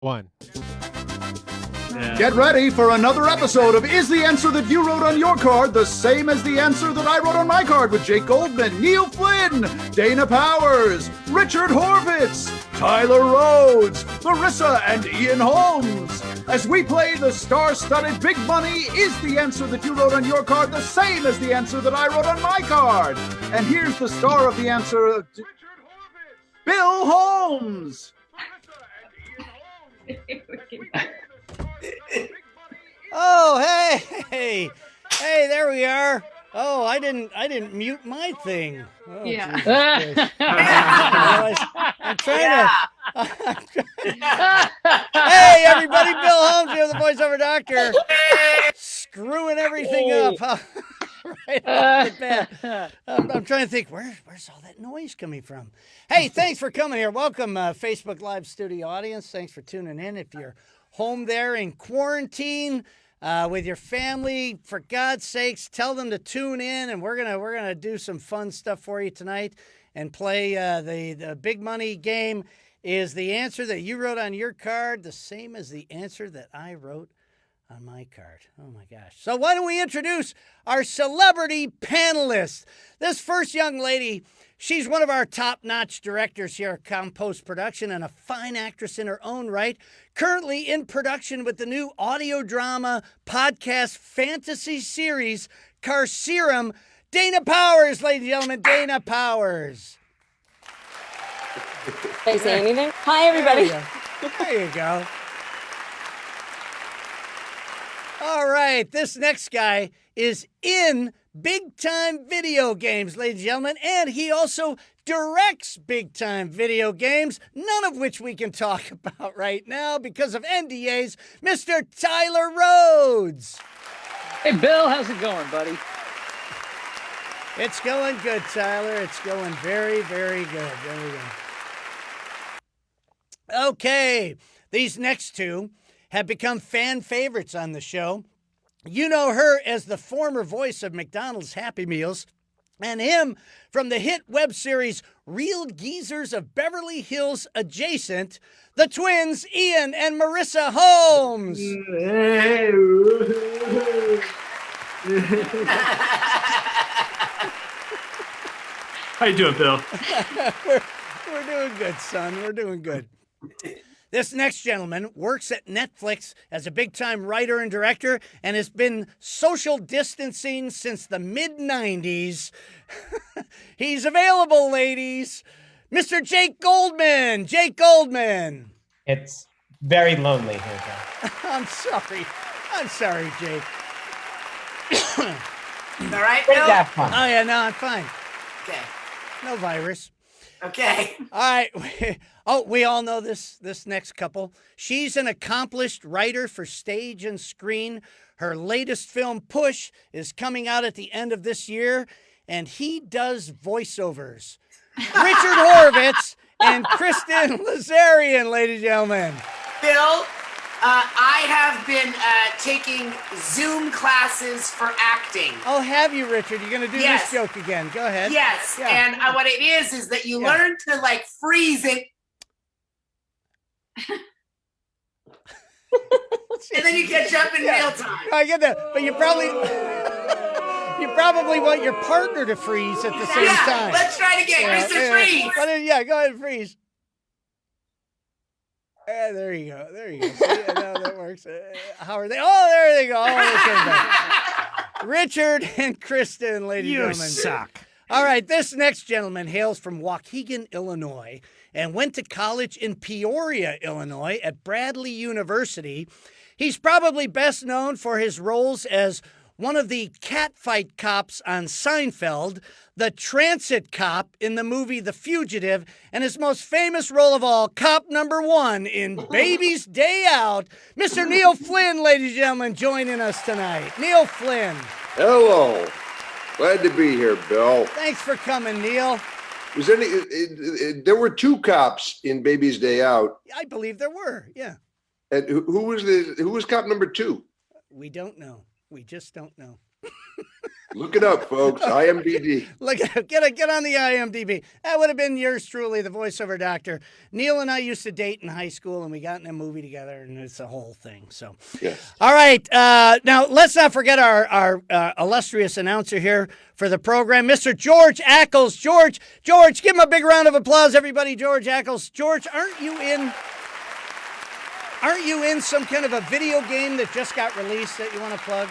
One. Yeah. Get ready for another episode of Is the Answer That You Wrote on Your Card the Same as the Answer That I Wrote on My Card with Jake Goldman, Neil Flynn, Dana Powers, Richard Horvitz, Tyler Rhoads, Larissa and Ian Holmes. As we play the star-studded Big Money, Is the Answer That You Wrote on Your Card the Same as the Answer That I Wrote on My Card? And here's the star of the answer, Richard Horvitz, Bill Holmes. Oh, hey, there we are. Oh, I didn't mute my thing. Oh, Yeah. I'm trying Hey, everybody, Bill Holmes here, the voiceover doctor, screwing everything up. Right off the bat. I'm trying to think, where's all that noise coming from? Hey, thanks for coming here. Welcome, Facebook Live studio audience. Thanks for tuning in. If you're home there in quarantine with your family, for God's sakes, tell them to tune in, and we're gonna do some fun stuff for you tonight and play the Big Money game. Is the answer that you wrote on your card the same as the answer that I wrote on my card? Oh my gosh. So why don't we introduce our celebrity panelists? This first young lady, she's one of our top-notch directors here at Compost Production and a fine actress in her own right. Currently in production with the new audio drama podcast fantasy series, Carcerum, Dana Powers, ladies and gentlemen, Dana Powers. Can I say anything? Hi, everybody. There you go. All right, this next guy is in big-time video games, ladies and gentlemen, and he also directs big-time video games, none of which we can talk about right now because of NDAs, Mr. Tyler Rhoads. Hey, Bill, how's it going, buddy? It's going good, Tyler. It's going very, very good. Very good. Okay, these next two have become fan favorites on the show. You know her as the former voice of McDonald's Happy Meals, and him from the hit web series Real Geezers of Beverly Hills Adjacent, the twins Ian and Marissa Holmes. How you doing, Bill? We're doing good, son. We're doing good. This next gentleman works at Netflix as a big-time writer and director and has been social distancing since the mid-90s. He's available, ladies. Mr. Jake Goldman. Jake Goldman. It's very lonely here, Bill. I'm sorry, Jake. All right, Bill? Oh, yeah, no, I'm fine. Okay. No virus. Okay. All right. Oh, we all know this next couple. She's an accomplished writer for stage and screen. Her latest film, Push, is coming out at the end of this year, and he does voiceovers. Richard Horvitz and Kristen Lazarian, ladies and gentlemen. Bill, I have been taking Zoom classes for acting. Oh, have you, Richard? You're going to do this joke again. Go ahead. Yes, Yeah. and what it is that you learn to like freeze it, and then you catch up in real time. I get that, but you probably want your partner to freeze at the same time. Let's try it again. Mr. Freeze. Go ahead and freeze. There you go. See, no, that works. How are they? Oh, there they go. Oh, they came back. Richard and Kristen, ladies and gentlemen. You suck. All right, this next gentleman hails from Waukegan, Illinois, and went to college in Peoria, Illinois, at Bradley University. He's probably best known for his roles as one of the catfight cops on Seinfeld, the transit cop in the movie The Fugitive, and his most famous role of all, cop number one in Baby's Day Out, Mr. Neil Flynn, ladies and gentlemen, joining us tonight. Neil Flynn. Hello. Glad to be here, Bill. Thanks for coming, Neil. There were two cops in Baby's Day Out. I believe there were, yeah. And who was cop number two? We don't know. We just don't know. Look it up, folks. IMDb. Look, get on the IMDb. That would have been yours truly, the voiceover doctor. Neil and I used to date in high school, and we got in a movie together, and it's a whole thing. So, Yes. all right. Now let's not forget our illustrious announcer here for the program, Mr. George Ackles. George, give him a big round of applause, everybody. George Ackles. George, aren't you in some kind of a video game that just got released that you want to plug?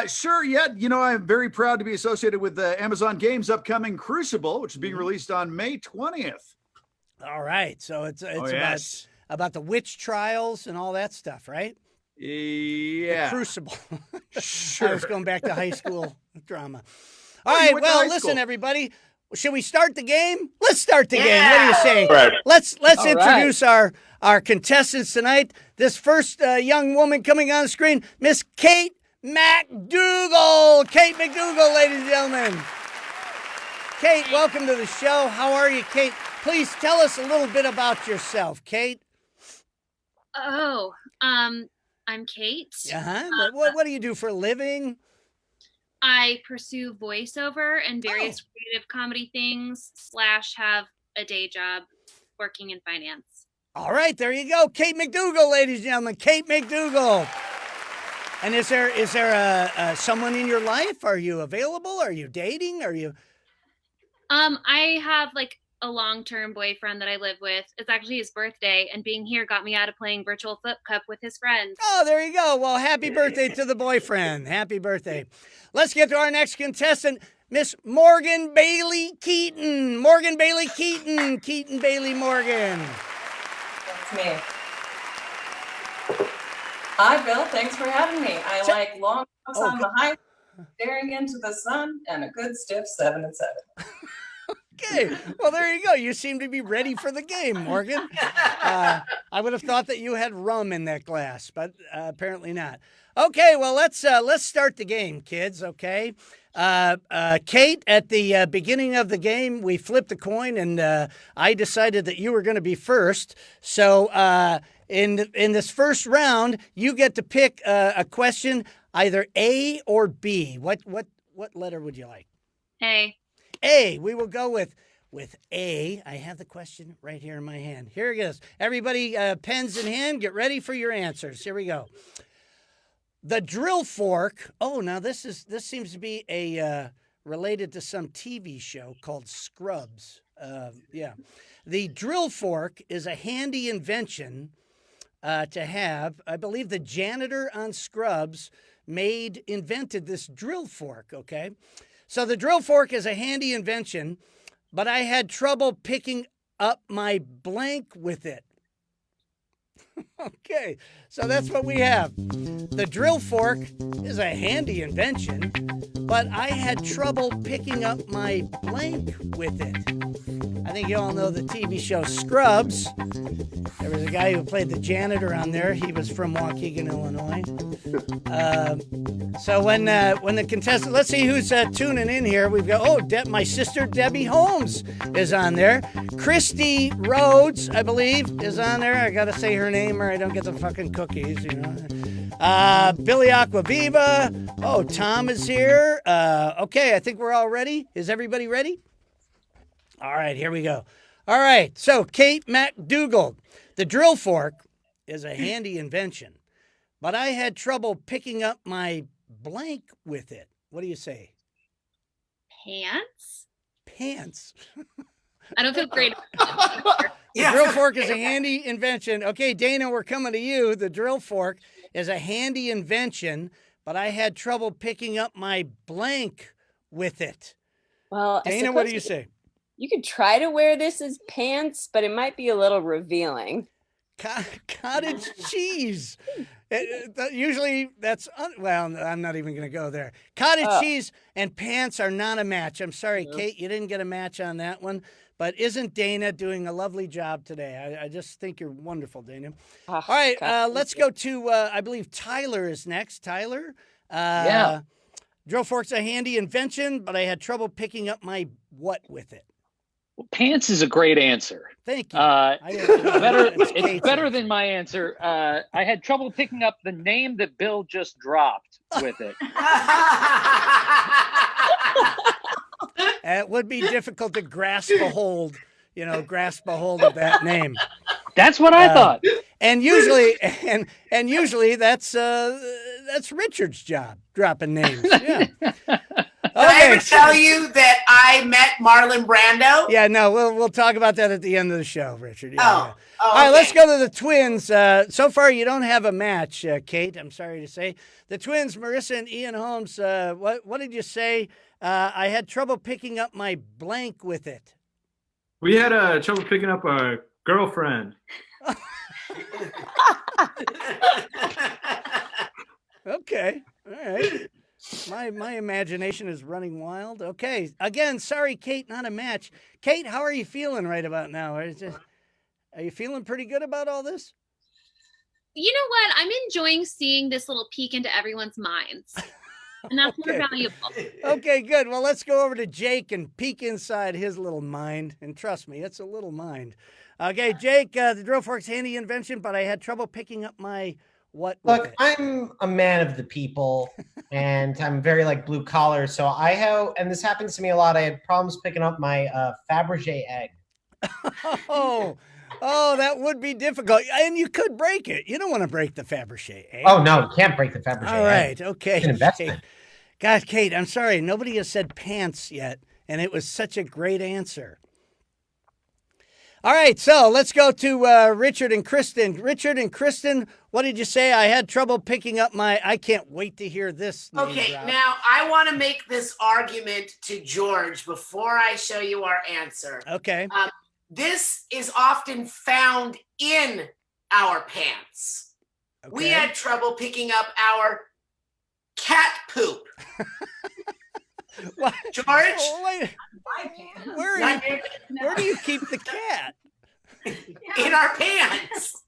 Sure. Yeah. You know, I'm very proud to be associated with the Amazon Games upcoming Crucible, which is being released on May 20th. All right. So it's yes. about the witch trials and all that stuff, right? Yeah. The Crucible. Sure. I was going back to high school drama. All Oh, you right. went to Well, high listen, school. everybody. Should we start the game? Let's start the game. What do you say? Right. Let's All introduce our contestants tonight. This first young woman coming on the screen, Miss Kate McDougal. Kate McDougal, ladies and gentlemen. Kate, welcome to the show. How are you, Kate? Please tell us a little bit about yourself, Kate. Oh, I'm Kate. Uh-huh. What do you do for a living? I pursue voiceover and various creative comedy things / have a day job working in finance. All right, there you go. Kate McDougal, ladies and gentlemen. Kate McDougal. And is there a someone in your life? Are you available? Are you dating? Are you? I have like a long-term boyfriend that I live with. It's actually his birthday, and being here got me out of playing virtual flip cup with his friends. Oh, there you go. Well, happy birthday to the boyfriend. Happy birthday. Let's get to our next contestant, Miss Morgan Bailey Keaton. Morgan Bailey Keaton. Keaton Bailey Morgan. That's me. Hi, Bill. Thanks for having me. I like long walks on the high, staring into the sun, and a good stiff 7 and 7. Okay. Well, there you go. You seem to be ready for the game, Morgan. I would have thought that you had rum in that glass, but apparently not. Okay. Well, let's start the game, kids. Okay. Kate, at the beginning of the game, we flipped a coin, and I decided that you were going to be first. So in this first round, you get to pick a question, either A or B. What letter would you like? Hey. A. We will go with A. I have the question right here in my hand. Here it is. Everybody, pens in hand, get ready for your answers. Here we go. The drill fork. Oh, now this seems to be related to some TV show called Scrubs. Yeah. The drill fork is a handy invention to have. I believe the janitor on Scrubs invented this drill fork, okay? So the drill fork is a handy invention, but I had trouble picking up my blank with it. Okay, so that's what we have. The drill fork is a handy invention, but I had trouble picking up my blank with it. I think you all know the TV show Scrubs. There was a guy who played the janitor on there. He was from Waukegan, Illinois. So when the contestant, let's see who's tuning in here. We've got, my sister Debbie Holmes is on there. Christy Rhoads, I believe, is on there. I got to say her name or I don't get the fucking cookies, you know. Billy Aquaviva. Oh, Tom is here. Okay, I think we're all ready. Is everybody ready? All right, here we go. All right, so Kate McDougal. The drill fork is a handy invention, but I had trouble picking up my blank with it. What do you say? Pants? Pants. I don't feel great. The drill fork is a handy invention. Okay, Dana, we're coming to you. The drill fork is a handy invention, but I had trouble picking up my blank with it. Well, Dana, what do you say? You could try to wear this as pants, but it might be a little revealing. Cottage cheese. Usually that's, well, I'm not even going to go there. Cottage cheese and pants are not a match. I'm sorry, Kate, you didn't get a match on that one. But isn't Dana doing a lovely job today? I just think you're wonderful, Dana. All right, let's go to, I believe Tyler is next. Tyler? Yeah. Drill fork's a handy invention, but I had trouble picking up my what with it. Pants is a great answer. Thank you. It's better than my answer. I had trouble picking up the name that Bill just dropped with it. It would be difficult to grasp a hold of that name. That's what I thought. And usually, and usually that's Richard's job, dropping names. Yeah. Did I ever tell you that I met Marlon Brando? Yeah, no, we'll talk about that at the end of the show, Richard. Yeah, Oh, yeah. oh, All right, okay. let's go to the twins. So far, you don't have a match, Kate. I'm sorry to say. The twins, Marissa and Ian Holmes. What did you say? I had trouble picking up my blank with it. We had trouble picking up our girlfriend. Okay, all right. My imagination is running wild. Okay, again, sorry, Kate, not a match. Kate, how are you feeling right about now? Are you feeling pretty good about all this? You know what? I'm enjoying seeing this little peek into everyone's minds. And that's Okay. more valuable. Okay, good. Well, let's go over to Jake and peek inside his little mind. And trust me, it's a little mind. Okay, Jake, the drill fork's handy invention, but I had trouble picking up my what with Look, it. I'm a man of the people, and I'm very like blue collar. So I have, and this happens to me a lot. I had problems picking up my Fabergé egg. Oh, that would be difficult. And you could break it. You don't want to break the Fabergé egg. Oh no, you can't break the Fabergé All egg. right, okay. It's an investment. God, Kate, I'm sorry. Nobody has said pants yet, and it was such a great answer. All right, so let's go to Richard and Kristen. Richard and Kristen, what did you say? I had trouble picking up my... I can't wait to hear this name Okay, drop. now I want to make this argument to George before I show you our answer. Okay. This is often found in our pants. We Okay. had trouble picking up our cat poop. What? George? Oh, wait. My pants. Where do you keep the cat? In our pants.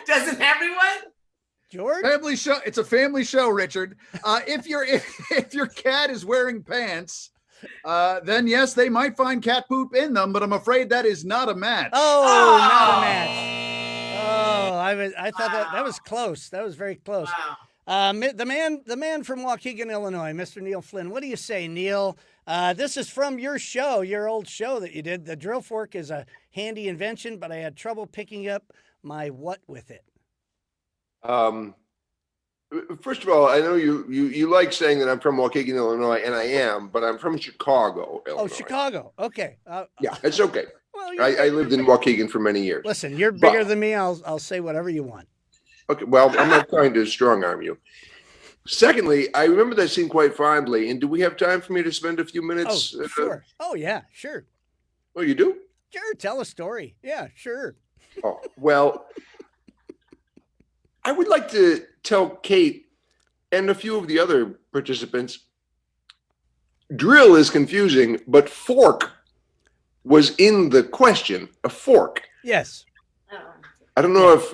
Doesn't everyone? George? Family show. It's a family show, Richard. If your cat is wearing pants, then yes, they might find cat poop in them. But I'm afraid that is not a match. Oh, not a match. Oh, I thought that was close. That was very close. Wow. The man from Waukegan, Illinois, Mr. Neil Flynn. What do you say, Neil? This is from your show, your old show that you did. The drill fork is a handy invention, but I had trouble picking up my what with it. First of all, I know you like saying that I'm from Waukegan, Illinois, and I am, but I'm from Chicago, Illinois. Oh, Chicago. Okay. Yeah, it's okay. Well, I lived in Waukegan for many years. listen, you're bigger than me. I'll say whatever you want. Okay, well, I'm not trying to strong arm you. Secondly, I remember that scene quite fondly. And do we have time for me to spend a few Oh, minutes? sure. Oh, yeah, sure. Oh, you do? Sure. Tell a story. Yeah, sure. Oh, well, I would like to tell Kate and a few of the other participants, drill is confusing, but fork was in the question, a fork. Yes. I don't know if,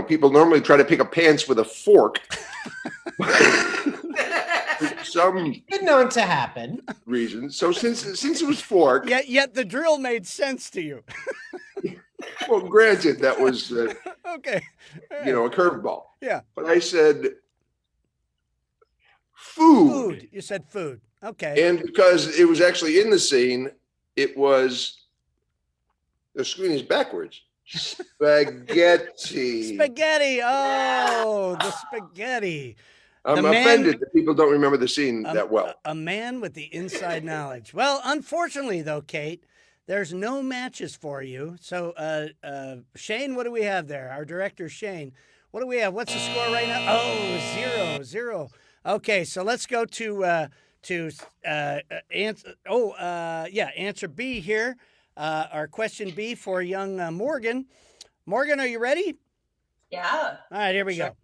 people normally try to pick up pants with a fork. For some Been known to happen. reason. So since it was fork, Yet the drill made sense to you. well, granted, that was, Okay. a curveball. Yeah. But I said food. Food. You said food. Okay. And because it was actually in the scene, it was, the screen is backwards. Spaghetti. Spaghetti. Oh, the spaghetti. I'm The man- offended that people don't remember the scene that well. A man with the inside knowledge. Well, unfortunately, though, Kate, there's no matches for you. So, Shane, what do we have there? Our director, Shane. What do we have? What's the score right now? Oh, 0-0. Okay, so let's go to answer B here. Our question B for young Morgan. Morgan, are you ready? Yeah. All right, here we go.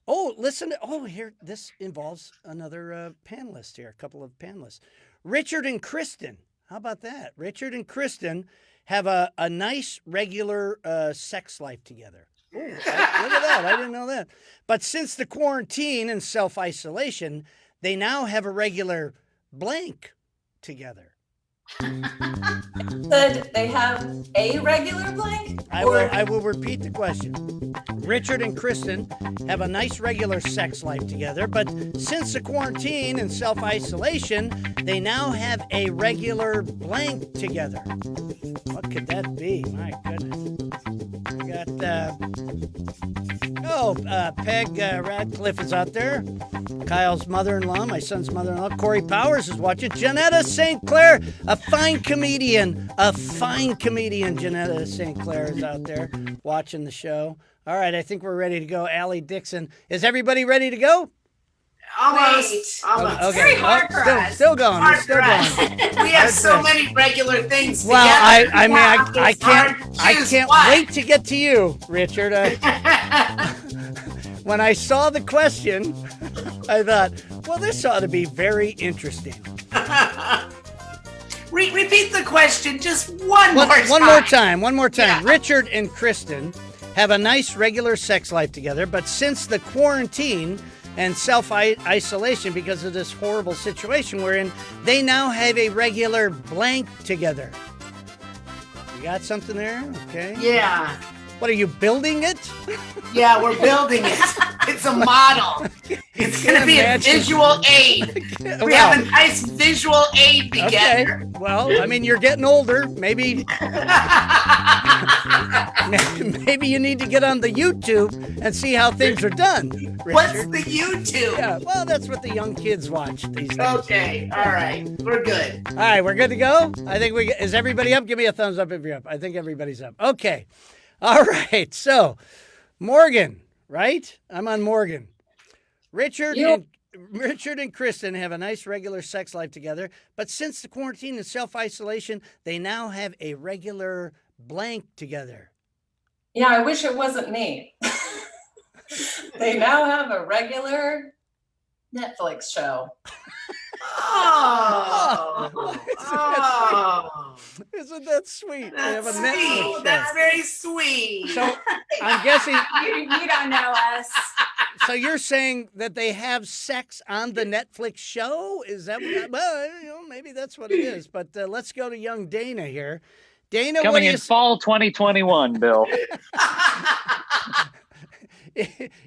Oh, listen. Here, this involves another panelist here, a couple of panelists. Richard and Kristen. How about that? Richard and Kristen have a nice, regular sex life together. Ooh, look at that. I didn't know that. But since the quarantine and self-isolation, they now have a regular blank together. Said they have a regular blank? I will repeat the question. Richard and Kristen have a nice regular sex life together, but since the quarantine and self-isolation, they now have a regular blank together. What could that be? My goodness. We got, Peg Radcliffe is out there. Kyle's mother-in-law, my son's mother-in-law. Corey Powers is watching. Janetta St. Clair, a fine comedian. Janetta St. Clair is out there watching the show. All right, I think we're ready to go. Allie Dixon. Is everybody ready to go? Almost. Almost. Okay. Very hard for us. Still going. Hard Still for us. going. We have so many regular things Well, together. I can't choose wait to get to you, Richard. When I saw the question, I thought, well, this ought to be very interesting. Repeat the question just one more time. One more time. Yeah. Richard and Kristen have a nice regular sex life together, but since the quarantine and self-isolation because of this horrible situation we're in, they now have a regular blank together. You got something there? Okay. Yeah. What, are you building it? Yeah, we're building it. It's a model. It's going to be a visual aid. We have a nice visual aid together. Okay. Well, I mean, you're getting older. Maybe maybe you need to get on the YouTube and see how things are done, Richard. What's the YouTube? Yeah, well, that's what the young kids watch these days. Okay, all right. We're good. All right, we're good to go? I think is everybody up? Give me a thumbs up if you're up. I think everybody's up. Okay. All right, so Morgan, right? I'm on Morgan. Richard and Kristen have a nice regular sex life together, but since the quarantine and self-isolation, they now have a regular blank together. Yeah, I wish it wasn't me. They now have a regular Netflix show. Isn't that sweet? They have a That's Netflix sweet. show. That's very sweet. So I'm guessing. You don't know us. So you're saying that they have sex on the Netflix show? Is that well? Maybe that's what it is. But let's go to young Dana here. Dana, coming in fall 2021, Bill.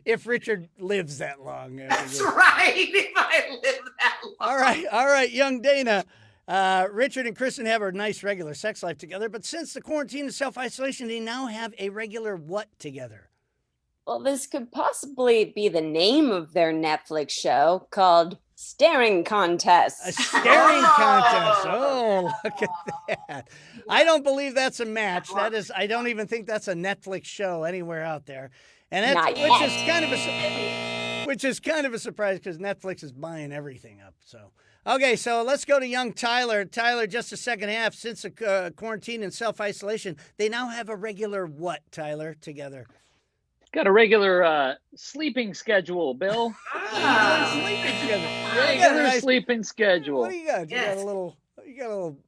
If Richard lives that long. That's right. If I live that long. All right, young Dana. Richard and Kristen have a nice regular sex life together, but since the quarantine and self-isolation, they now have a regular what together? Well, this could possibly be the name of their Netflix show called Staring Contest. A staring contest. Oh, look at that. I don't believe that's a match. That is, I don't even think that's a Netflix show anywhere out there. And that's, which is kind of a surprise because Netflix is buying everything up. So, okay, so let's go to young Tyler. Tyler, just the second half. Since the quarantine and self-isolation, they now have a regular what, Tyler, together? Got a regular sleeping schedule, Bill. Sleeping schedule. Regular sleeping schedule. What do you got? You got a little.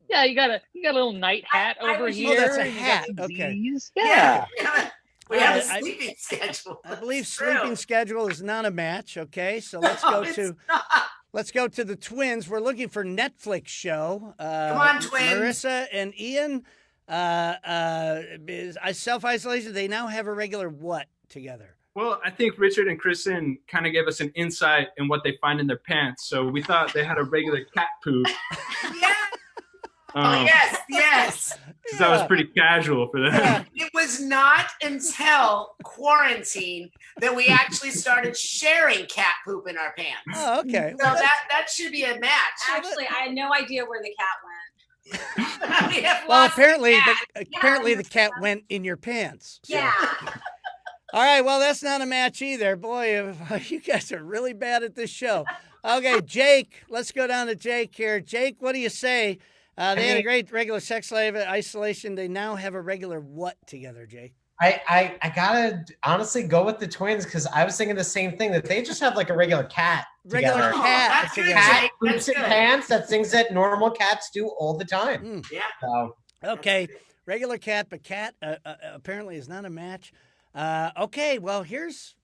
Yeah, you got a little night hat over here. Oh, that's a hat. Okay. Yeah. We have a sleeping schedule. I believe sleeping schedule is not a match. Okay, so let's go to the twins. We're looking for Netflix show. Come on, twins. Marissa and Ian. Self-isolation. They now have a regular what together? Well, I think Richard and Kristen kind of gave us an insight in what they find in their pants. So we thought they had a regular cat poop. Yeah. Yes. Because that was pretty casual for them. Yeah. It was not until quarantine that we actually started sharing cat poop in our pants. Oh, okay. So that should be a match. Actually, I had no idea where the cat went. Well, apparently the cat went in your pants. So. Yeah. All right, well, that's not a match either. Boy, you guys are really bad at this show. Okay, Jake, let's go down to Jake here. Jake, what do you say? They had a great regular sex life isolation. They now have a regular what together, Jake? I gotta honestly go with the twins because I was thinking the same thing, that they just have like a regular cat Regular together. cat That's good. together. Cat poops in pants. That's things that normal cats do all the time. Yeah. So Okay, regular cat, but cat apparently is not a match. Okay, well, here's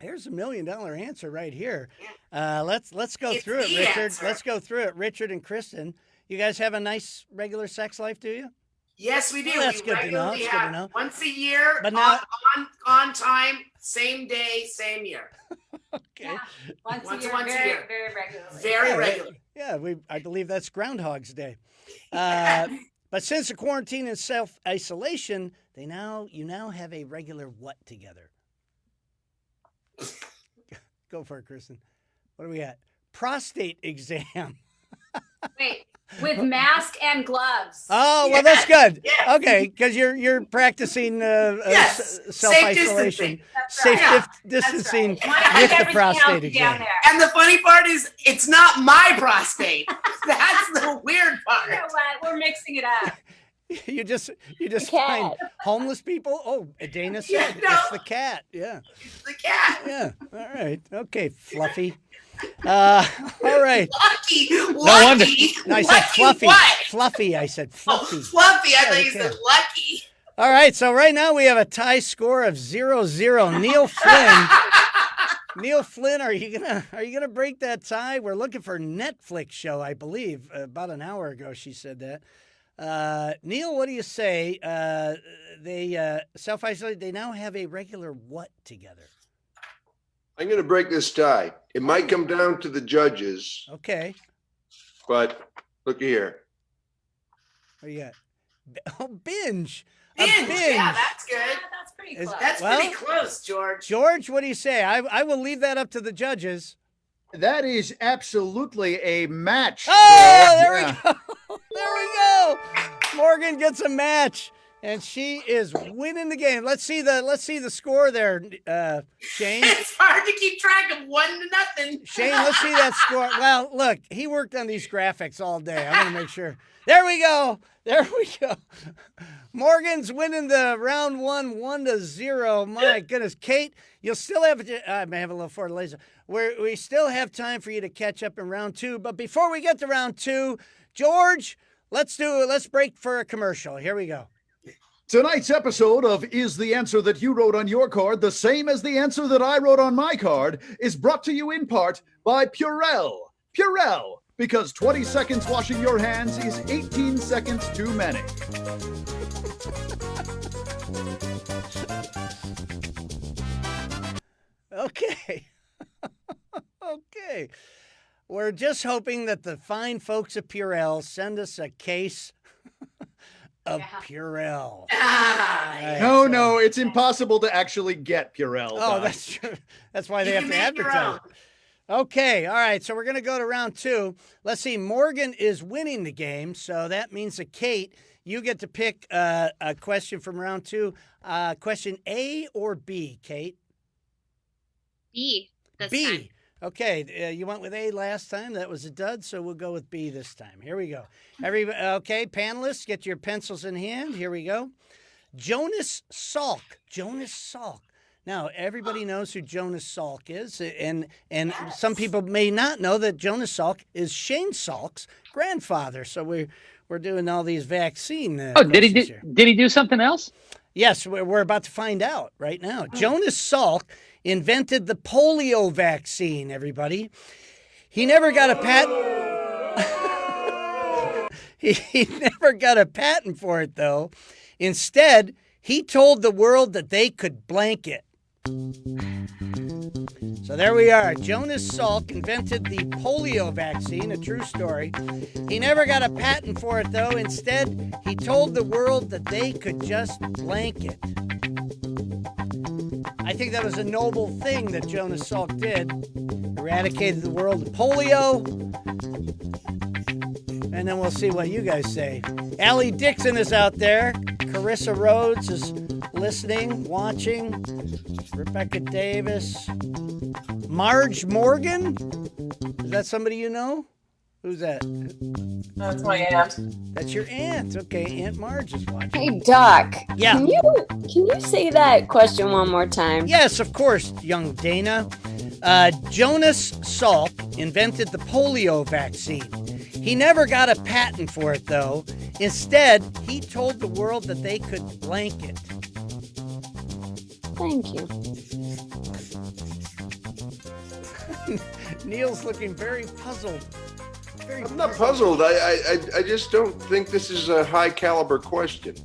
$1 million answer right here. Let's go It's through it, the Richard. answer. Let's go through it, Richard and Kristen. You guys have a nice regular sex life, do you? Yes, we do. Well, that's we good to know. regularly That's good to have know. once a year, But now- on time, same day, same year. Okay. Yeah. Once Once a year, a very, year. very regularly. Very Yeah, regular. Yeah, I believe that's Groundhog's Day. But since the quarantine and self-isolation, you now have a regular what together? Go for it, Kristen. What do we got? Prostate exam. Wait, with mask and gloves. Oh, well, that's good. Yeah. Okay, because you're practicing Yes. self-isolation, safe distancing Wanna keep with the everything prostate healthy down exam. there. And the funny part is, it's not my prostate. That's the weird part. You know what? We're mixing it up. You just cat. find homeless people. Oh, Dana said Yeah, no. it's the cat. Yeah, It's the cat. yeah. All right. Okay, Fluffy. All right. Lucky. wonder. No, I said Lucky Fluffy. what? Fluffy. I said Oh, Fluffy. Fluffy. I thought Yeah, you said lucky. All right. So right now we have a tie score of 0-0. Neil Flynn. Neil Flynn, are you gonna break that tie? We're looking for a Netflix show, I believe. About an hour ago, she said that. Neil, what do you say? They self-isolate. They now have a regular what together? I'm going to break this tie. It might come down to the judges, Okay. but look here. What do you got? Oh, binge. Binge. A binge. Yeah, that's Yeah, good. that's pretty Is- close. That's Well- pretty close, George. George, what do you say? I will leave that up to the judges. That is absolutely a match. Oh, Bill. there we go. There we go. Morgan gets a match, and she is winning the game. Let's see the score there, Shane. It's hard to keep track of 1-0. Shane, let's see that score. Well, look, he worked on these graphics all day. I want to make sure. There we go. There we go. Morgan's winning the round 1-0. My goodness. Kate, you'll still have I may have a little Ford laser. We still have time for you to catch up in round 2. But before we get to round 2, George, let's break for a commercial. Here we go. Tonight's episode of Is the Answer That You Wrote on Your Card the Same as the Answer That I Wrote on My Card is brought to you in part by Purell. Purell, because 20 seconds washing your hands is 18 seconds too many. Okay. Okay. We're just hoping that the fine folks at Purell send us a case of Purell. Right, No, it's impossible to actually get Purell. Oh, Doc. that's true. That's why they You have to can make your advertise. own. Okay, all right. So we're going to go to round 2. Let's see. Morgan is winning the game, so that means that Kate, you get to pick a question from round 2. Question A or B, Kate? B this B. time. Okay, you went with A last time. That was a dud, so we'll go with B this time. Here we go. Okay, panelists, get your pencils in hand. Here we go. Jonas Salk. Jonas Salk. Now, everybody knows who Jonas Salk is, and some people may not know that Jonas Salk is Shane Salk's grandfather. So we're doing all these vaccine. Did he do something else? Yes, we're about to find out right now. Jonas Salk invented the polio vaccine, everybody. He never got a patent. He never got a patent for it, though. Instead, he told the world that they could blank it. So there we are. Jonas Salk invented the polio vaccine, a true story. He never got a patent for it, though. Instead, he told the world that they could just blank it. I think that was a noble thing that Jonas Salk did. Eradicated the world of polio. And then we'll see what you guys say. Allie Dixon is out there. Carissa Rhoads is listening, watching. Rebecca Davis. Marge Morgan? Is that somebody you know? Who's that? That's my aunt. That's your aunt. Okay, Aunt Marge is watching. Hey, Doc. Yeah. Can you say that question one more time? Yes, of course, young Dana. Jonas Salk invented the polio vaccine. He never got a patent for it, though. Instead, he told the world that they could blank it. Thank you. Neil's looking very puzzled. very. I'm not puzzled. I just don't think this is a high caliber question.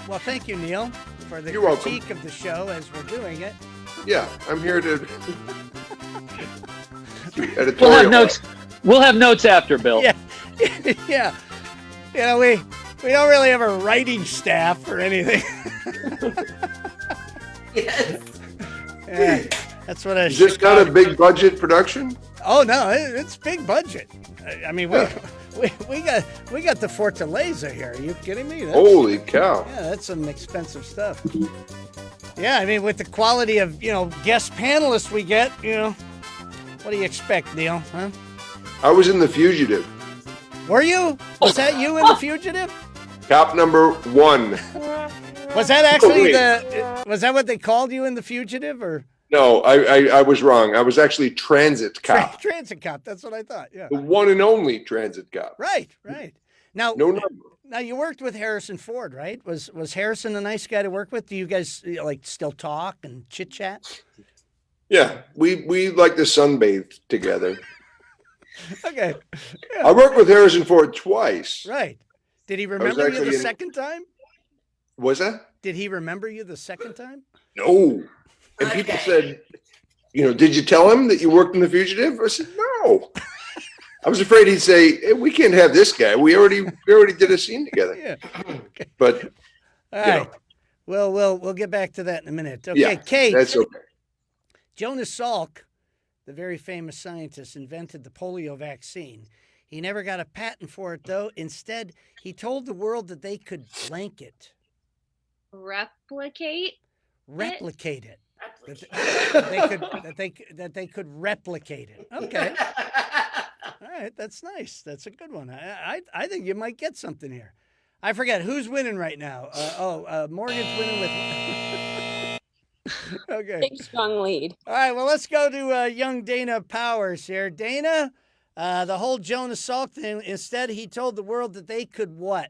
Well, thank you, Neil, for the You're critique welcome. of the show as we're doing it. Yeah, I'm here to. We'll have notes. We'll have notes after, Bill. Yeah, yeah. You know, we don't really have a writing staff or anything. Yes. Yeah, that's what I. Is this not a big budget production? Oh no, it's big budget. I mean, we got the Fortaleza here. Are you kidding me? Holy cow! Yeah, that's some expensive stuff. Yeah, I mean, with the quality of guest panelists we get, what do you expect, Neil? Huh? I was in The Fugitive. Were you? Was that you in The Fugitive? Cop number 1. Was that actually wait. Was that what they called you in The Fugitive, or? No, I was wrong. I was actually transit cop. Transit cop. That's what I thought. Yeah. The one and only transit cop. Right. Now, No number. now you worked with Harrison Ford, right? Was Harrison a nice guy to work with? Do you guys still talk and chit chat? Yeah, we like to sunbathe together. Okay. I worked with Harrison Ford twice. Right. Did he remember you actually the in- second time? Was that? Did he remember you the second time? No. And people said, did you tell him that you worked in The Fugitive? I said, no. I was afraid he'd say, hey, we can't have this guy. We already did a scene together. Yeah. Okay. But All right. Well, we'll get back to that in a minute. Okay, yeah, Kate. that's okay. Jonas Salk, the very famous scientist, invented the polio vaccine. He never got a patent for it, though. Instead, he told the world that they could blank it. Replicate it. That they could replicate it. Okay. All right, that's nice. That's a good one. I think you might get something here. I forget who's winning right now. Morgan's winning with. Okay. Big strong lead. All right. Well, let's go to young Dana Powers here. Dana, the whole Jonas Salk thing. Instead, he told the world that they could what?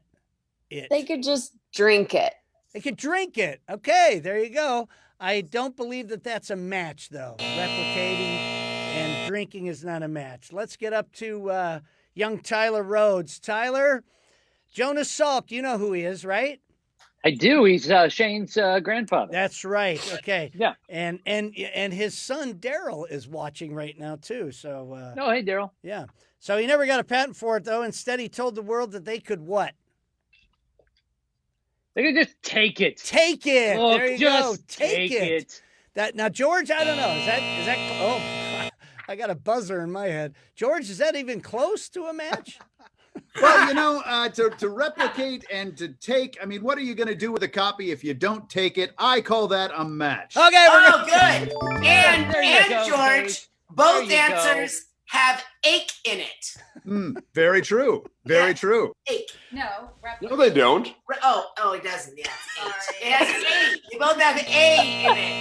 They could just drink it. They could drink it. Okay, there you go. I don't believe that that's a match, though. Replicating and drinking is not a match. Let's get up to young Tyler Rhoads. Tyler, Jonas Salk, you know who he is, right? I do. He's Shane's grandfather. That's right. Okay. Yeah. And his son Daryl is watching right now too. So. Oh, hey, Daryl. Yeah. So he never got a patent for it, though. Instead, he told the world that they could what? They could just take it. Take it. Look, there you just go. Take it. That now, George. I don't know. Is that? Oh, I got a buzzer in my head. George, is that even close to a match? Well, to replicate and to take, I mean, what are you going to do with a copy if you don't take it? I call that a match. Okay. Oh, good. And There you go, George, Kate. both There you answers have ache in it. Very true. Very true. Ache. No, No, they don't. Oh, it doesn't. Yeah, it's H. It has A. They both have A in it.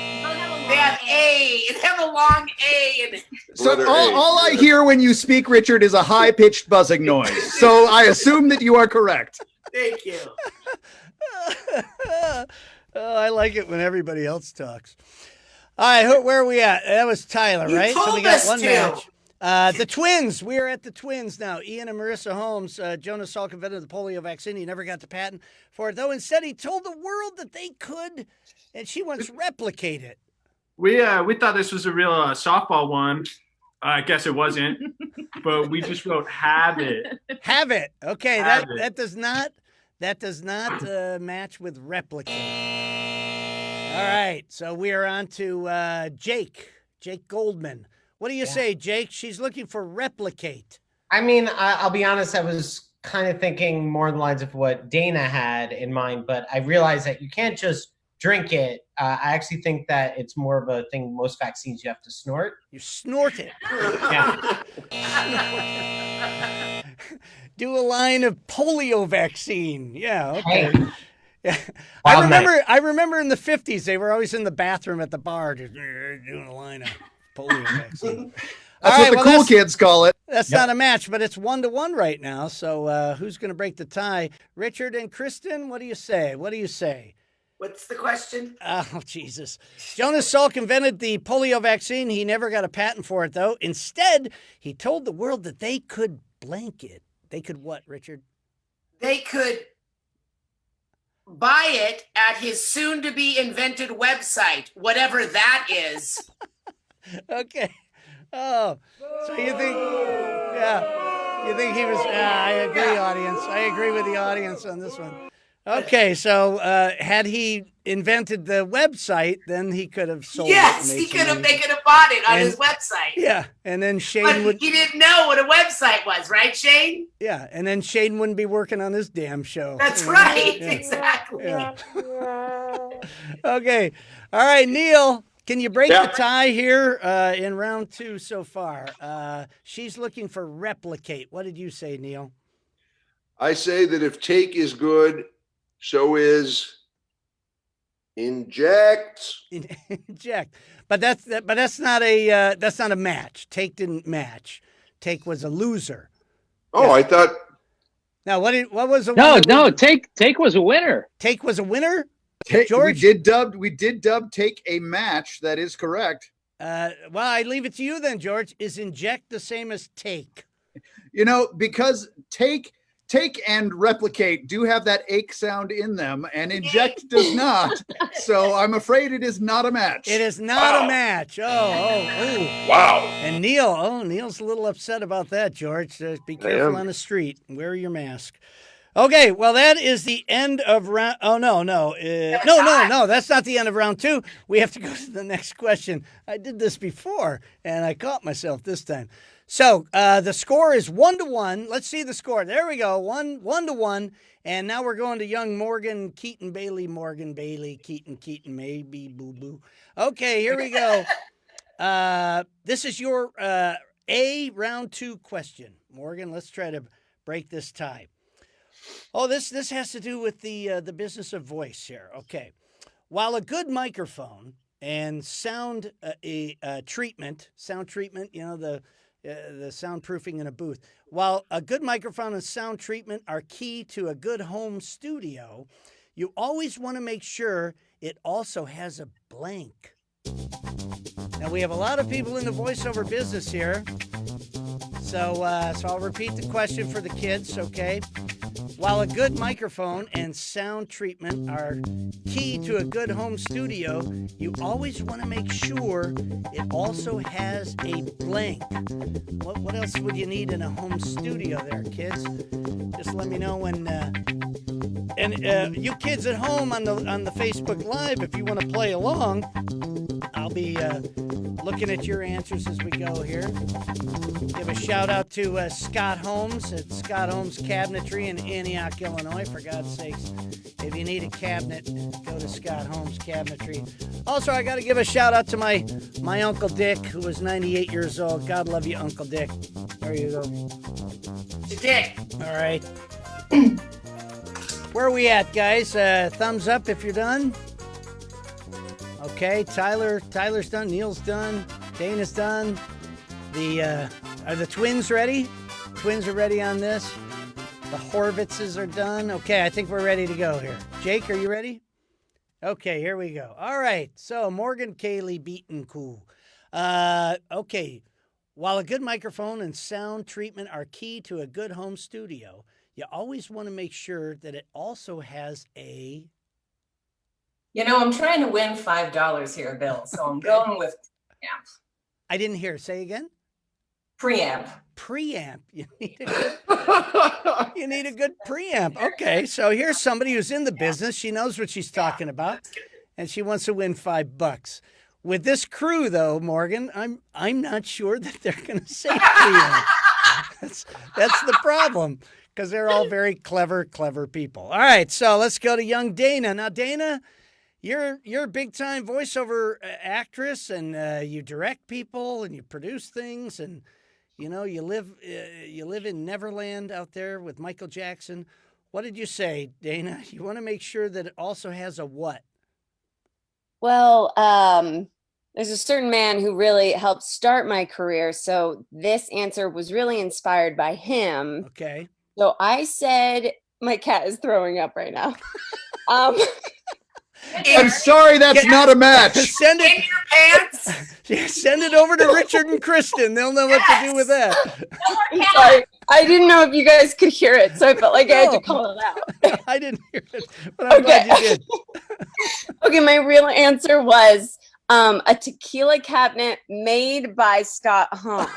They have A. They have a long A in it. So Letter A. all I hear when you speak, Richard, is a high-pitched buzzing noise. So I assume that you are correct. Thank you. I like it when everybody else talks. All right, where are we at? That was Tyler, You right? So we told got us one to. match. The Twins. We are at the Twins now. Ian and Marissa Holmes. Jonas Salk invented the polio vaccine. He never got the patent for it, though. Instead, he told the world that they could, and she wants to replicate it. We thought this was a real softball one. I guess it wasn't, but we just wrote "have it." Have it. Okay, Have it. that does not match with replicate. All right, so we are on to Jake Goldman. What do you say, Jake? She's looking for replicate. I mean, I'll be honest, I was kind of thinking more on the lines of what Dana had in mind, but I realized that you can't just drink it. I actually think that it's more of a thing, most vaccines you have to snort. You snort it. Yeah. Do a line of polio vaccine. Yeah, okay. Hey. Yeah. Wild I remember in the 50s, they were always in the bathroom at the bar just doing a line of polio vaccine. That's what the cool kids call it. That's not a match, but it's 1-1 right now. So who's going to break the tie? Richard and Kristen, what do you say? What's the question? Oh, Jesus. Jonas Salk invented the polio vaccine. He never got a patent for it, though. Instead, he told the world that they could blanket. They could what, Richard? They could buy it at his soon-to-be invented website, whatever that is. Okay. Oh, so you think, yeah, you think he was, I agree, audience. I agree with the audience on this one. Okay, so had he invented the website, then he could have sold yes, it. They could have bought it on his website. Yeah, and then Shane but he didn't know what a website was, right, Shane? Yeah, and then Shane wouldn't be working on this damn show. That's right, exactly. Yeah. Okay, all right, Neil, can you break the tie here in round 2 so far? She's looking for replicate. What did you say, Neil? I say that if take is good, so is inject. Inject, but that's not a match. Take didn't match. Take was a loser. Oh, yeah. I thought. Now what was a no? Take was a winner. Take was a winner. George, we did dub take a match. That is correct. Well, I leave it to you then, George. Is inject the same as take? You know, because take and replicate do have that ache sound in them, and inject does not. So I'm afraid it is not a match. It is not a match. Oh. Wow. And Neil's a little upset about that, George. Be careful on the street. Wear your mask. Okay, well, that is the end of round. Oh, no. No, that's not the end of round 2. We have to go to the next question. I did this before, and I caught myself this time. So the score is 1-1. Let's see the score. There we go. 1-1. And now we're going to young Morgan, Keaton, Bailey, Morgan, Bailey, Keaton, maybe, boo-boo. Okay, here we go. This is your round 2 question. Morgan, let's try to break this tie. Oh, this has to do with the business of voice here. Okay. While a good microphone and sound treatment, you know, the soundproofing in a booth. While a good microphone and sound treatment are key to a good home studio, you always want to make sure it also has a blank. Now, we have a lot of people in the voiceover business here. So I'll repeat the question for the kids, okay? While a good microphone and sound treatment are key to a good home studio, you always want to make sure it also has a blank. What else would you need in a home studio there, kids? Just let me know when... And you kids at home on the Facebook Live, if you want to play along, I'll be looking at your answers as we go here. Give a shout out to Scott Holmes at Scott Holmes Cabinetry in Antioch, Illinois. For God's sakes, if you need a cabinet, go to Scott Holmes Cabinetry. Also, I got to give a shout out to my Uncle Dick, who was 98 years old. God love you, Uncle Dick. There you go. Dick. All right. Where are we at, guys? Thumbs up if you're done. Okay, Tyler's done. Neil's done. Dana's done. Are the twins ready? Twins are ready on this. The Horvitzes are done. Okay, I think we're ready to go here. Jake, are you ready? Okay, here we go. All right, so Morgan Kaylee beaten cool. Okay, while a good microphone and sound treatment are key to a good home studio, you always want to make sure that it also has a... You know, I'm trying to win $5 here, Bill, so I'm going with preamp. I didn't hear. Say again? Preamp. Preamp. You need a good preamp. Okay, so here's somebody who's in the business. She knows what she's talking about, and she wants to win $5. With this crew, though, Morgan, I'm not sure that they're going to say preamp. That's the problem, because they're all very clever people. All right, so let's go to young Dana. Now, Dana, you're a big-time voiceover actress, and you direct people, and you produce things, and you know you live in Neverland out there with Michael Jackson. What did you say, Dana? You want to make sure that it also has a what? Well, there's a certain man who really helped start my career, so this answer was really inspired by him. Okay. So I said, my cat is throwing up right now. I'm sorry, that's not a match. Send it In your pants. Yeah, send it over to Richard and Kristen. They'll know what to do with that. I'm sorry. I didn't know if you guys could hear it, so I felt like I had to call it out. I didn't hear it, but I'm glad you did. Okay, my real answer was a tequila cabinet made by Scott Hahn.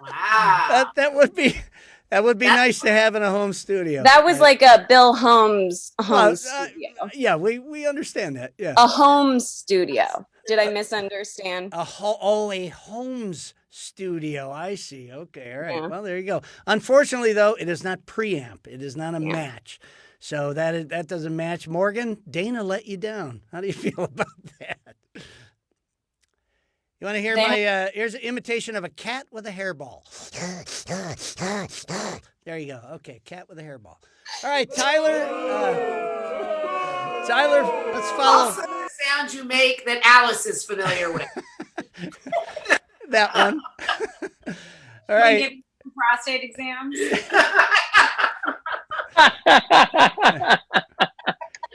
Wow. That would be nice to have in a home studio. That was like a Bill Holmes home studio. Yeah, we understand that. Yeah, a home studio. Did I misunderstand? a Holmes studio. I see. Okay, all right. Yeah. Well, there you go. Unfortunately, though, it is not preamp. It is not a match. So that doesn't match. Morgan, Dana let you down. How do you feel about that? You want to hear my, here's an imitation of a cat with a hairball. There you go. Okay, cat with a hairball. All right, Tyler, let's follow. Also the sound you make that Alice is familiar with. That one. All Can right. you give some prostate exams?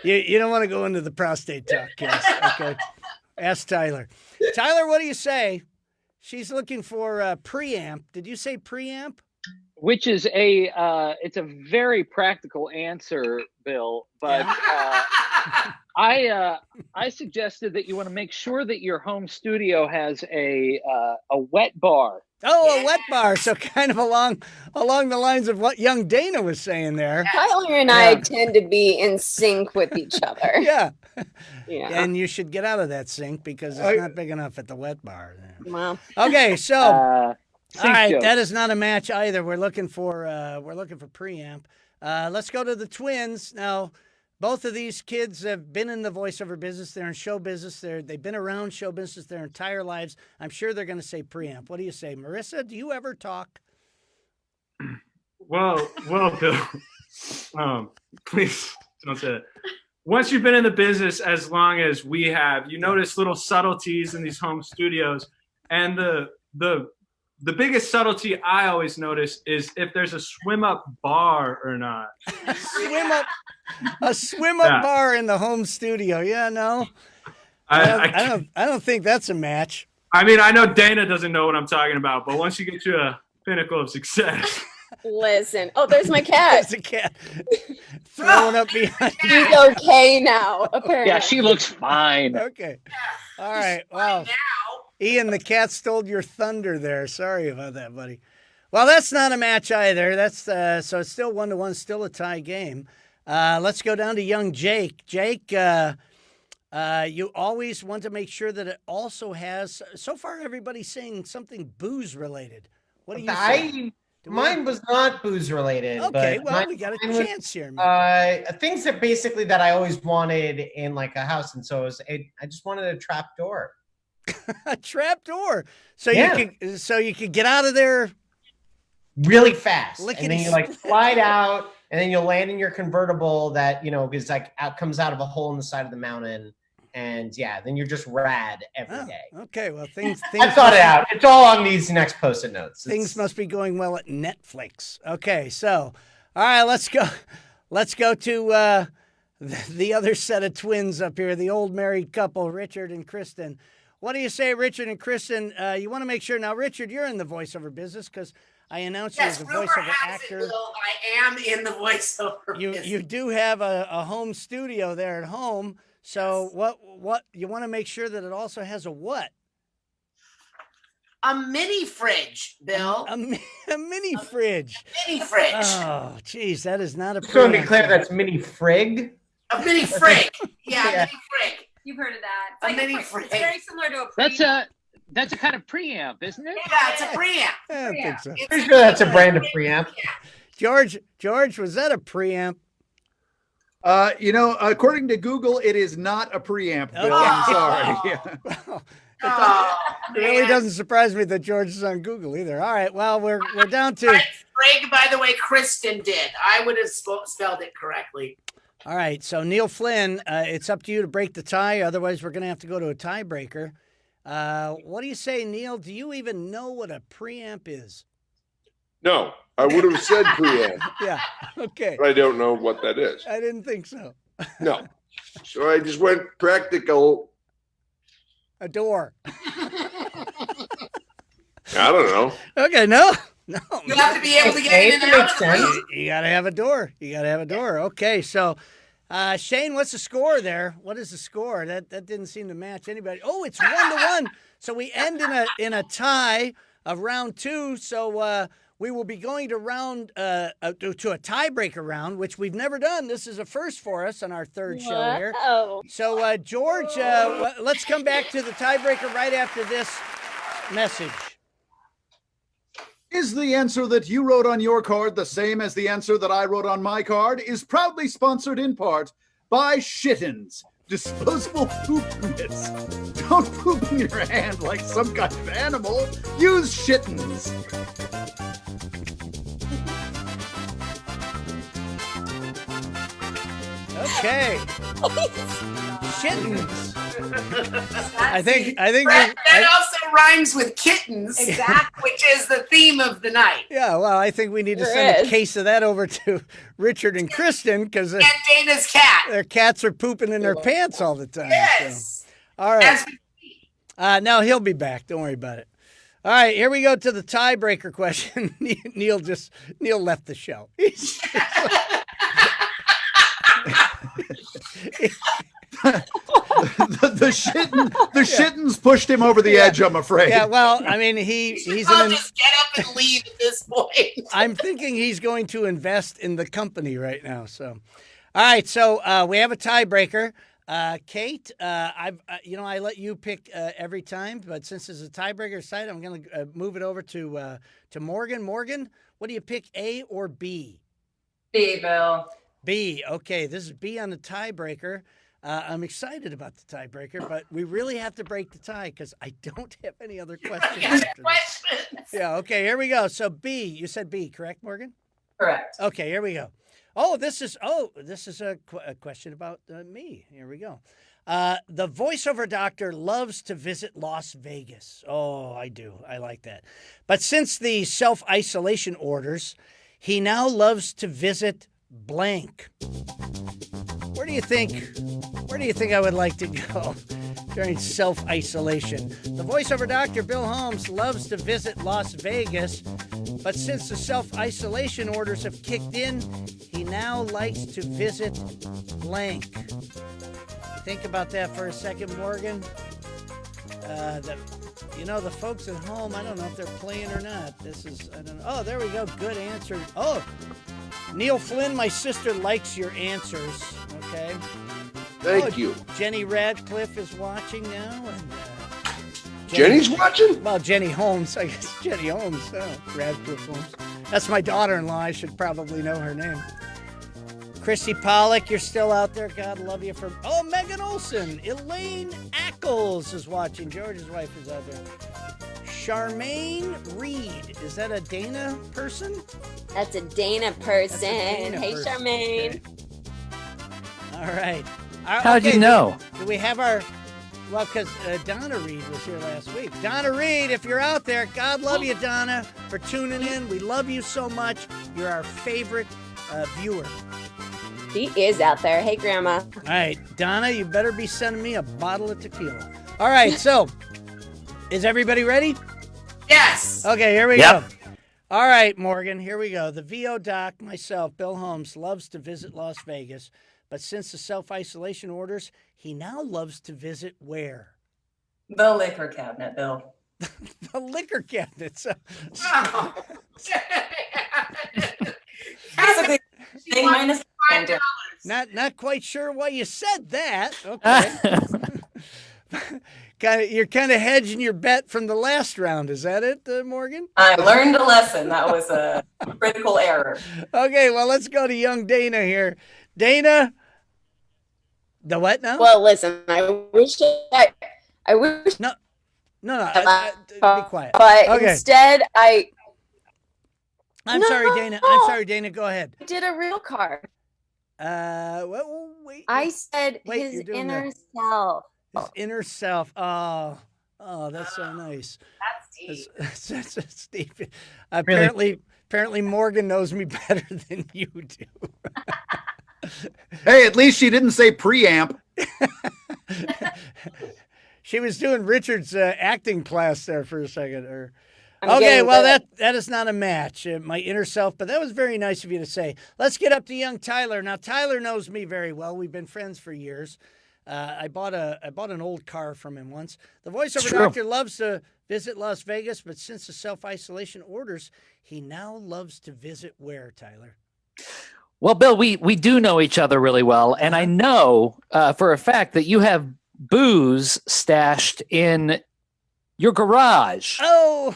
You don't want to go into the prostate talk, kids. Okay. Ask Tyler. Tyler, what do you say? She's looking for preamp. Did you say preamp? Which is it's a very practical answer, Bill, but I suggested that you want to make sure that your home studio has a wet bar. Oh, a wet bar. So kind of along the lines of what young Dana was saying there. Tyler and I tend to be in sync with each other. Yeah. Yeah. And you should get out of that sink because it's not big enough at the wet bar. Wow. Okay, so all right, jokes. that is not a match either. We're looking for preamp. Let's go to the twins now. Both of these kids have been in the voiceover business. They're in show business. They've been around show business their entire lives. I'm sure they're going to say preamp. What do you say, Marissa? Do you ever talk? Well, Bill. Please don't say that. Once you've been in the business as long as we have, you notice little subtleties in these home studios. And the biggest subtlety I always notice is if there's a swim up bar or not. A swim up bar in the home studio. Yeah, no. I don't think that's a match. I mean, I know Dana doesn't know what I'm talking about, but once you get to a pinnacle of success. Listen. Oh, there's my cat. There's a cat throwing up behind. She's okay now, apparently. Yeah, she looks fine. Okay. All right. Wow. Ian, the cat stole your thunder there. Sorry about that, buddy. Well, that's not a match either. That's so it's still 1-1, still a tie game. Let's go down to young Jake. Jake, you always want to make sure that it also has. So far, everybody's saying something booze related. What do you say? Mine was not booze related. Okay, but well, we got a chance here. Things that basically that I always wanted in like a house, and so I just wanted a trap door. A trap door, so you could get out of there really fast, Lickety and then you like slide out, and then you'll land in your convertible that is like comes out of a hole in the side of the mountain, and then you're just rad every day. Okay, well things I thought it out. It's all on these next post-it notes. Things must be going well at Netflix. Okay, so all right, let's go to the other set of twins up here, the old married couple, Richard and Kristen. What do you say, Richard and Kristen? You want to make sure now, Richard, you're in the voiceover business because I announced you as a voiceover actor. I am in the voiceover business. You do have a home studio there at home. So what you want to make sure that it also has a what? A mini fridge, Bill. A mini fridge. Mini fridge. Oh, geez, that is not a. Just want to be clear, that's mini frig. A mini frig. Yeah, Yeah. mini frig. You've heard of that. It's A mini It's fridge. very similar to a That's a kind of preamp, isn't it? Yeah, it's a preamp. I don't think so. Pretty sure that's a brand of preamp. George, was that a preamp? According to Google, it is not a preamp, Bill. I'm sorry. Yeah. It really doesn't surprise me that George is on Google either. All right, well, we're down to. Frig, by the way, Kristen did. I would have spelled it correctly. All right, so Neil Flynn, it's up to you to break the tie. Otherwise, we're going to have to go to a tiebreaker. What do you say, Neil? Do you even know what a preamp is? No, I would have said preamp. Yeah, okay. But I don't know what that is. I didn't think so. No. So I just went practical. A door. I don't know. Okay, no. You have to be able to get in and out of the room. You got to have a door. Okay, so Shane, what's the score there? What is the score? That didn't seem to match anybody. Oh, it's 1-1. So we end in a tie of round 2. So we will be going to round to a tiebreaker round, which we've never done. This is a first for us on our third show here. So George, let's come back to the tiebreaker right after this message. Is the answer that you wrote on your card the same as the answer that I wrote on my card? Is proudly sponsored in part by Shittens, disposable poop mitts. Don't poop in your hand like some kind of animal. Use Shittens. Okay. Shittens. I think that also rhymes with kittens, Exactly. which is the theme of the night. Yeah, well, I think we need to send a case of that over to Richard and Kristen because And Dana's cat. their cats are pooping in their pants all the time. Yes. So. All right. As No, he'll be back. Don't worry about it. All right, here we go to the tiebreaker question. Neil left the show. the Shittens pushed him over the edge, I'm afraid. Yeah, well, I mean, he's just get up and leave at this point. I'm thinking he's going to invest in the company right now. So, all right, so we have a tiebreaker. Kate, I let you pick every time, but since it's a tiebreaker site, I'm going to move it over to Morgan. Morgan, what do you pick, A or B? B, Bill. B. Okay, this is B on the tiebreaker. I'm excited about the tiebreaker, but we really have to break the tie because I don't have any other questions. Yeah, okay, here we go. So B, you said B, correct, Morgan? Correct. Okay, here we go. This is a question about me. Here we go. The voiceover doctor loves to visit Las Vegas. Oh, I do. I like that. But since the self-isolation orders, he now loves to visit blank. Where do you think I would like to go during self-isolation? The voiceover doctor, Bill Holmes, loves to visit Las Vegas, but since the self-isolation orders have kicked in, he now likes to visit blank. Think about that for a second, Morgan. The folks at home, I don't know if they're playing or not. I don't know. Oh, there we go. Good answer. Oh, Neil Flynn, my sister likes your answers. Okay. Thank you. Jenny Radcliffe is watching now. And, Jenny's watching? Well, Jenny Holmes. I guess Jenny Holmes. Oh, Radcliffe Holmes. That's my daughter-in-law. I should probably know her name. Chrissy Pollock, you're still out there. God love you for... Oh, Megan Olson. Elaine Ackles is watching. George's wife is out there. Charmaine Reed. Is that a Dana person? That's a Dana person. Hey, person. Charmaine. Okay. All right. How'd you know? Do we have our... Well, because Donna Reed was here last week. Donna Reed, if you're out there, God love you, Donna, for tuning in. We love you so much. You're our favorite viewer. She is out there. Hey, Grandma. All right, Donna, you better be sending me a bottle of tequila. All right, so is everybody ready? Yes. Okay, here we go. All right, Morgan, here we go. The VO doc, myself, Bill Holmes, loves to visit Las Vegas, but since the self-isolation orders, he now loves to visit where? The liquor cabinet, Bill. The liquor cabinet. So, Basically, thing minus not quite sure why you said that. Okay. You're kind of hedging your bet from the last round. Is that it, Morgan? I learned a lesson. That was a critical error. Okay, well, let's go to young Dana here. Dana, the what now? Well, listen, I wish. No, be quiet. But okay. Instead, I'm sorry, Dana. I'm sorry, Dana. Go ahead. I did a real card. Well, wait. I said his inner self. His inner self. Oh, that's so nice. That's deep. Apparently Morgan knows me better than you do. Hey, at least she didn't say preamp. She was doing Richard's acting class there for a second. Okay, well, that is not a match, my inner self, but that was very nice of you to say. Let's get up to young Tyler. Now, Tyler knows me very well. We've been friends for years. I bought an old car from him once. The voiceover doctor loves to visit Las Vegas, but since the self-isolation orders, he now loves to visit where, Tyler? Well, Bill, we do know each other really well, and I know for a fact that you have booze stashed in your garage. Oh,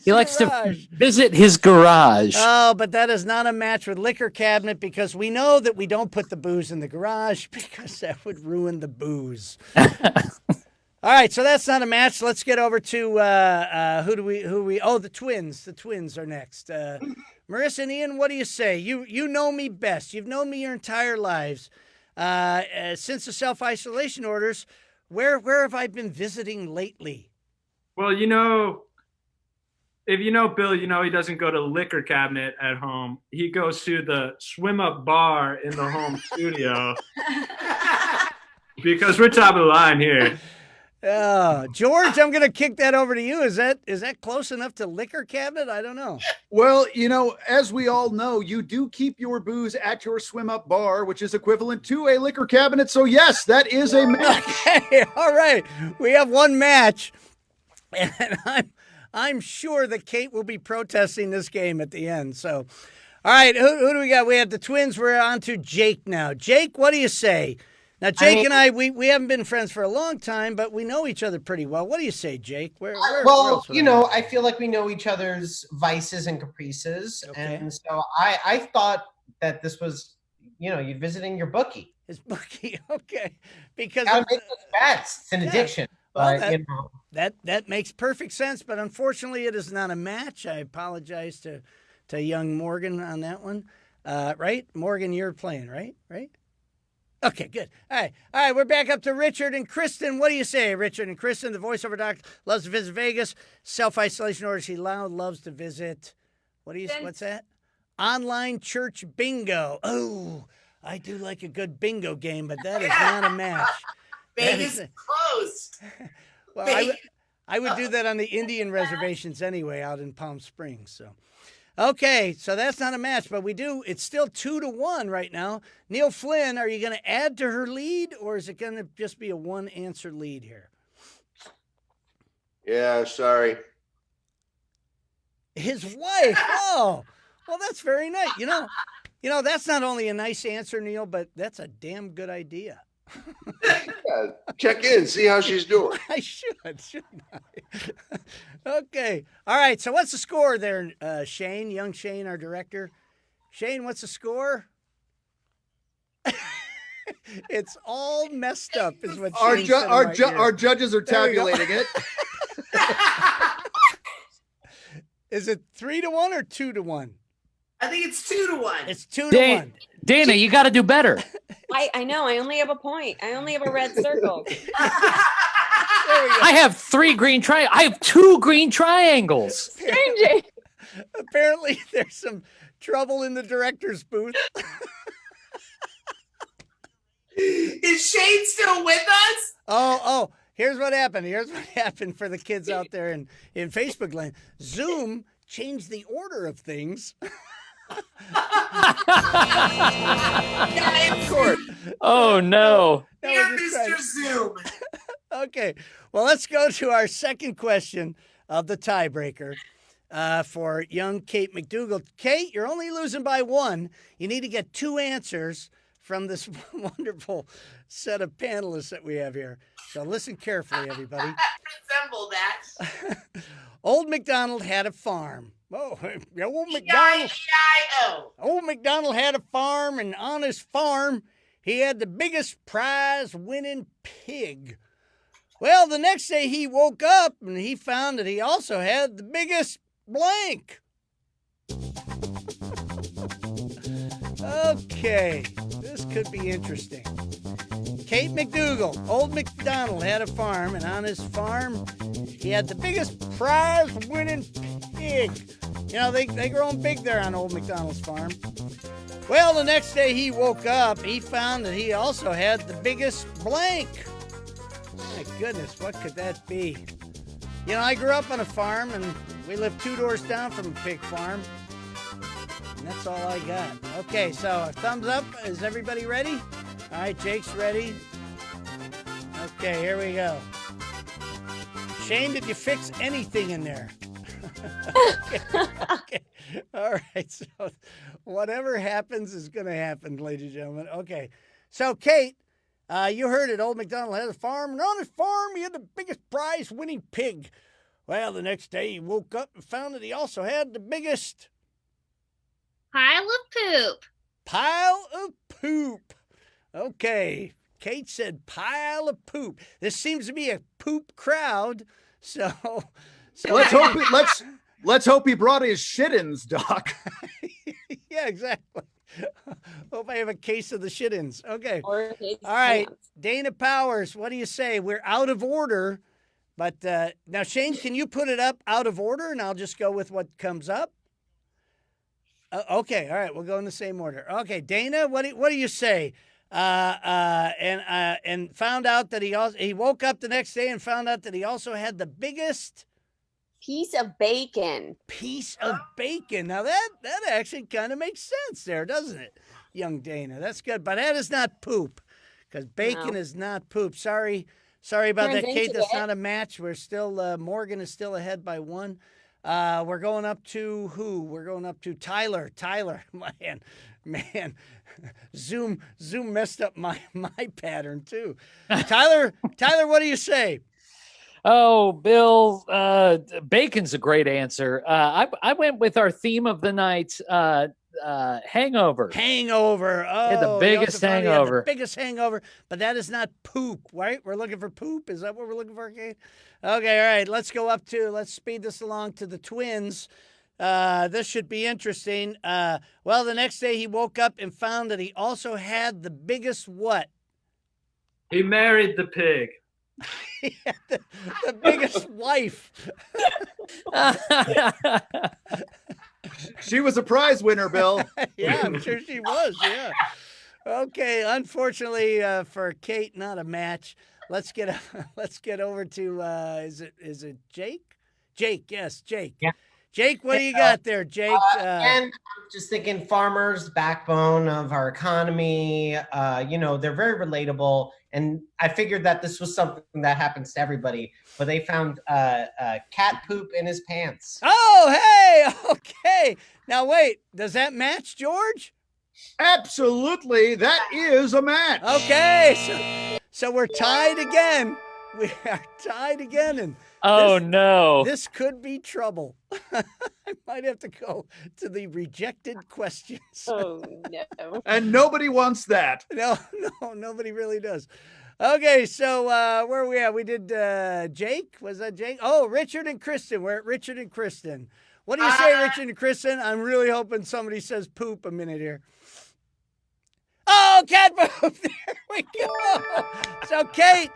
he likes to visit his garage. Oh, but that is not a match with liquor cabinet because we know that we don't put the booze in the garage because that would ruin the booze. All right, so that's not a match. Let's get over to who we? Oh, the twins. The twins are next. Marissa and Ian, what do you say? You know me best. You've known me your entire lives. Since the self-isolation orders, where have I been visiting lately? Well, if you know Bill, he doesn't go to liquor cabinet at home. He goes to the swim up bar in the home studio because we're top of the line here. George, I'm going to kick that over to you. Is that close enough to liquor cabinet? I don't know. Well, as we all know, you do keep your booze at your swim up bar, which is equivalent to a liquor cabinet. So yes, that is a match. Okay, all right. We have one match. And I'm sure that Kate will be protesting this game at the end. So, all right, who do we got? We have the twins. We're on to Jake now. Jake, what do you say? Now, Jake and I, we haven't been friends for a long time, but we know each other pretty well. What do you say, Jake? Where I feel like we know each other's vices and caprices. Okay. And so I thought that this was, you visiting your bookie. His bookie, okay. Because make those bets. It's an addiction. Well, that makes perfect sense, but unfortunately it is not a match. I apologize to young Morgan on that one. Right? Morgan, you're playing, right? Right? Okay, good. All right, we're back up to Richard and Kristen. What do you say, Richard and Kristen? The voiceover doctor loves to visit Vegas. Self-isolation orders he loves to visit. What's that? Online church bingo. Oh, I do like a good bingo game, but that is not a match. Vegas is closed. Well, I would do that on the Indian reservations anyway, out in Palm Springs. So, okay, so that's not a match, but it's still 2-1 right now. Neil Flynn, are you going to add to her lead, or is it going to just be a one-answer lead here? Yeah, sorry. His wife. Oh, well, that's very nice. That's not only a nice answer, Neil, but that's a damn good idea. Yeah, check in, see how she's doing. I shouldn't I? Okay. All right. So what's the score there, Shane? Young Shane, our director. Shane, what's the score? It's all messed up, is what Shane said our judges are tabulating it. Is it 3-1 or 2-1? I think it's 2-1. It's 2-1. Dana, you got to do better. I know. I only have a point. I only have a red circle. I have 3 green triangles. I have 2 green triangles. Apparently, there's some trouble in the director's booth. Is Shane still with us? Oh, here's what happened. Here's what happened for the kids out there in Facebook land. Zoom changed the order of things. Of course. Oh, no. Dear Mr. Zoom. Okay. Well, let's go to our second question of the tiebreaker for young Kate McDougal. Kate, you're only losing by 1. You need to get 2 answers from this wonderful set of panelists that we have here. So listen carefully, everybody. Resemble that. Old MacDonald had a farm. Old MacDonald had a farm, and on his farm, he had the biggest prize-winning pig. Well, the next day he woke up, and he found that he also had the biggest blank. Okay, this could be interesting. Kate McDougal, Old MacDonald had a farm, and on his farm, he had the biggest prize-winning pig. They grow them big there on Old MacDonald's farm. Well, the next day he woke up, he found that he also had the biggest blank. My goodness, what could that be? You know, I grew up on a farm, and we lived 2 doors down from a pig farm. And that's all I got. Okay, so thumbs up. Is everybody ready? All right, Jake's ready. Okay, here we go. Shane, did you fix anything in there? Okay. All right, so whatever happens is going to happen, ladies and gentlemen. Okay, so Kate, you heard it. Old MacDonald had a farm, and on his farm he had the biggest prize-winning pig. Well, the next day he woke up and found that he also had the biggest... Pile of poop. Pile of poop. Okay, Kate said pile of poop. This seems to be a poop crowd, so let's hope he brought his shit-ins, Doc. Yeah, exactly. Hope I have a case of the shit-ins. Okay. Or his All right, pants. Dana Powers, what do you say? We're out of order, but now Shane, can you put it up out of order, and I'll just go with what comes up? Okay, all right, we'll go in the same order. Okay, Dana, what do you say? And found out that he woke up the next day and found out that he also had the biggest Piece of bacon. piece of bacon. Now that actually kind of makes sense there, doesn't it, young Dana? That's good, but that is not poop, because bacon No. is not poop. Sorry about Turns that, Kate. into That's it. not a match. We're still Morgan is still ahead by 1. We're going up to who? We're going up to Tyler. Tyler, man, Zoom messed up my pattern too. Tyler, what do you say? Oh, Bill, bacon's a great answer. I went with our theme of the night, hangover. Hangover. Oh, Yeah, the biggest you also found he had hangover. The biggest hangover, but that is not poop, right? We're looking for poop. Is that what we're looking for, Kate? Okay, all right. Let's speed this along to the twins. This should be interesting. Well, the next day he woke up and found that he also had the biggest what? He married the pig. He had the biggest wife. She was a prize winner, Bill. Yeah, I'm sure she was. Yeah. Okay. Unfortunately for Kate, not a match. Let's get over to is it Jake? Jake, yes, Jake. Yeah. Jake, what do you got there, Jake? And I'm just thinking farmers, backbone of our economy. They're very relatable. And I figured that this was something that happens to everybody. But they found cat poop in his pants. Oh, hey, okay. Now wait, does that match, George? Absolutely, that is a match. Okay, so we're tied again. We are tied again, and Oh, no. this could be trouble. I might have to go to the rejected questions. Oh, no. And nobody wants that. No, nobody really does. Okay, so where are we at? We did Jake. Was that Jake? Oh, Richard and Kristen. We're at Richard and Kristen. What do you say, Richard and Kristen? I'm really hoping somebody says poop a minute here. Oh, cat poop. There we go. So, Kate,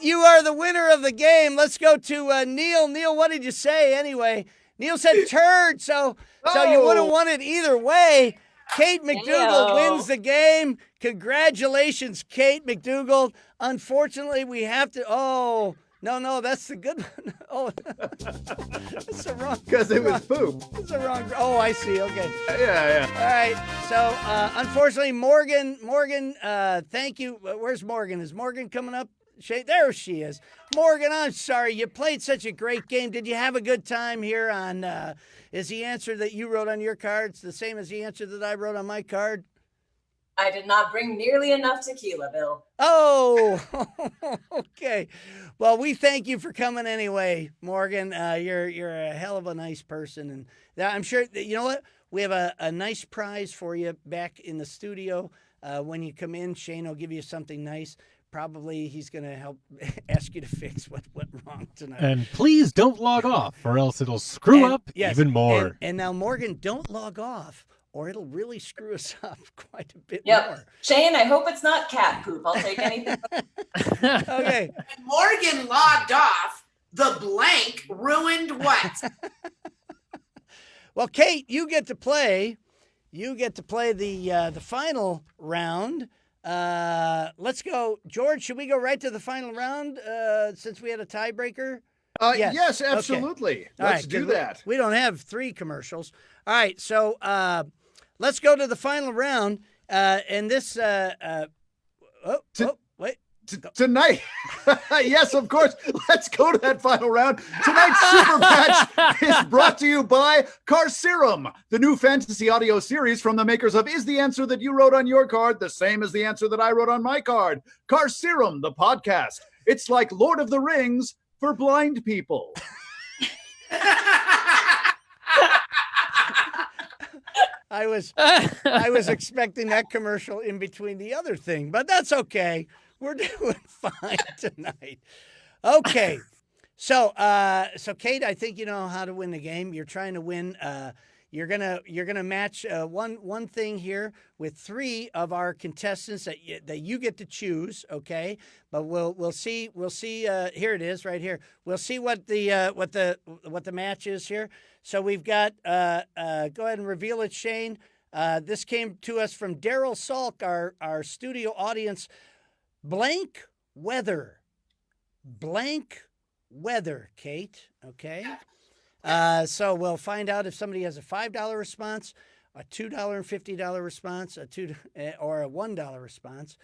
you are the winner of the game. Let's go to Neil. Neil, what did you say anyway? Neil said turd, so you would have won it either way. Kate McDougal wins the game. Congratulations, Kate McDougal. Unfortunately, we have to. Oh, no, that's the good one. Oh, that's the wrong. Because it was poop. That's the wrong. Oh, I see. Okay. Yeah. All right. So, unfortunately, Morgan, thank you. Where's Morgan? Is Morgan coming up? There she is. Morgan, I'm sorry. You played such a great game. Did you have a good time here on, is the answer that you wrote on your cards the same as the answer that I wrote on my card? I did not bring nearly enough tequila, Bill. Oh, okay. Well, we thank you for coming anyway, Morgan. You're a hell of a nice person. And I'm sure that, you know what? We have a nice prize for you back in the studio. When you come in, Shane will give you something nice. Probably he's going to help ask you to fix what went wrong tonight. And please don't log off, or else it'll screw up even more. And now, Morgan, don't log off, or it'll really screw us up quite a bit Yep. more. Shane, I hope it's not cat poop. I'll take anything. Okay. When Morgan logged off, the blank ruined what? Well, Kate, you get to play. you get to play the final round. Let's go, George. Should we go right to the final round since we had a tiebreaker? Yes, Okay. absolutely. All Let's right, do 'cause that. We don't have 3 commercials. All right, so let's go to the final round. And this, wait. Tonight, yes, of course. Let's go to that final round. Tonight's super match is brought to you by Car Serum, the new fantasy audio series from the makers of Is the Answer That You Wrote on Your Card the Same as the Answer That I Wrote on My Card? Car Serum, the podcast. It's like Lord of the Rings for blind people. I was expecting that commercial in between the other thing, but that's okay. We're doing fine tonight. Okay. So Kate, I think you know how to win the game. You're trying to win. You're gonna match one thing here with 3 of our contestants that you get to choose. Okay, but we'll see. Here it is, right here. We'll see what the match is here. So we've got. Go ahead and reveal it, Shane. This came to us from Daryl Salk, our studio audience. Blank weather, Kate. Okay. So we'll find out if somebody has a $5 response, a $2.50 response, or a $1 response.